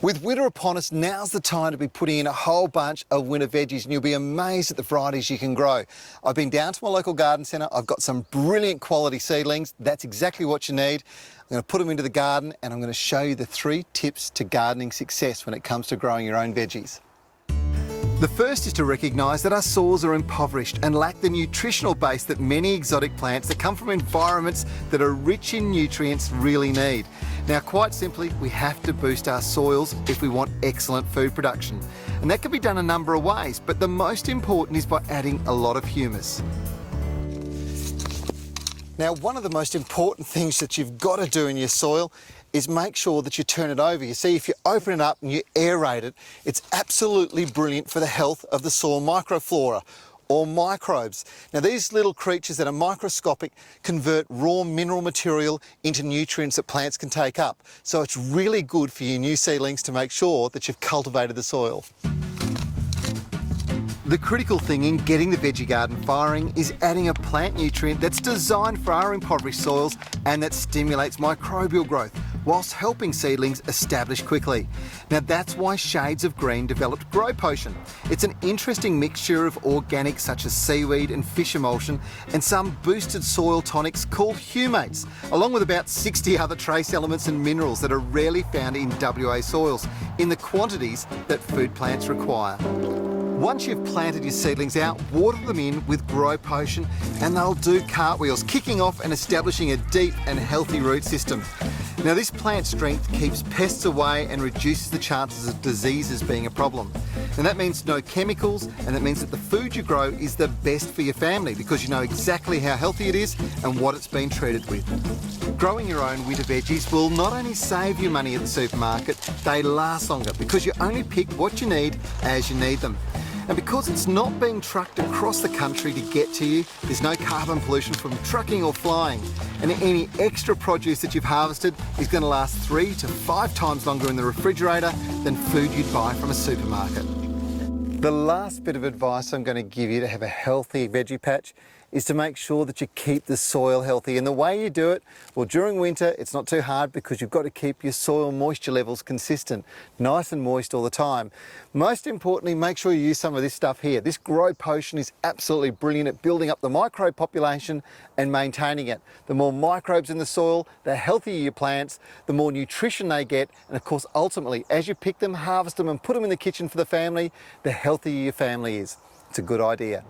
With winter upon us, now's the time to be putting in a whole bunch of winter veggies, and you'll be amazed at the varieties you can grow. I've been down to my local garden centre. I've got some brilliant quality seedlings. That's exactly what you need. I'm going to put them into the garden, and I'm going to show you the 3 tips to gardening success when it comes to growing your own veggies. The first is to recognise that our soils are impoverished and lack the nutritional base that many exotic plants that come from environments that are rich in nutrients really need. Now, quite simply, we have to boost our soils if we want excellent food production. And that can be done a number of ways, but the most important is by adding a lot of humus. Now, one of the most important things that you've got to do in your soil is make sure that you turn it over. You see, if you open it up and you aerate it, it's absolutely brilliant for the health of the soil microflora, or microbes. Now, these little creatures that are microscopic convert raw mineral material into nutrients that plants can take up. So it's really good for your new seedlings to make sure that you've cultivated the soil. The critical thing in getting the veggie garden firing is adding a plant nutrient that's designed for our impoverished soils and that stimulates microbial growth, whilst helping seedlings establish quickly. Now, that's why Shades of Green developed Grow Potion. It's an interesting mixture of organics such as seaweed and fish emulsion and some boosted soil tonics called humates, along with about 60 other trace elements and minerals that are rarely found in WA soils in the quantities that food plants require. Once you've planted your seedlings out, water them in with Grow Potion and they'll do cartwheels, kicking off and establishing a deep and healthy root system. Now, this plant strength keeps pests away and reduces the chances of diseases being a problem. And that means no chemicals, and that means that the food you grow is the best for your family because you know exactly how healthy it is and what it's been treated with. Growing your own winter veggies will not only save you money at the supermarket, they last longer because you only pick what you need as you need them. And because it's not being trucked across the country to get to you, there's no carbon pollution from trucking or flying. And any extra produce that you've harvested is going to last 3 to 5 times longer in the refrigerator than food you'd buy from a supermarket. The last bit of advice I'm going to give you to have a healthy veggie patch is to make sure that you keep the soil healthy. And the way you do it, well, during winter, it's not too hard because you've got to keep your soil moisture levels consistent, nice and moist all the time. Most importantly, make sure you use some of this stuff here. This Grow Potion is absolutely brilliant at building up the microbe population and maintaining it. The more microbes in the soil, the healthier your plants, the more nutrition they get, and of course, ultimately, as you pick them, harvest them and put them in the kitchen for the family, the healthier your family is. It's a good idea.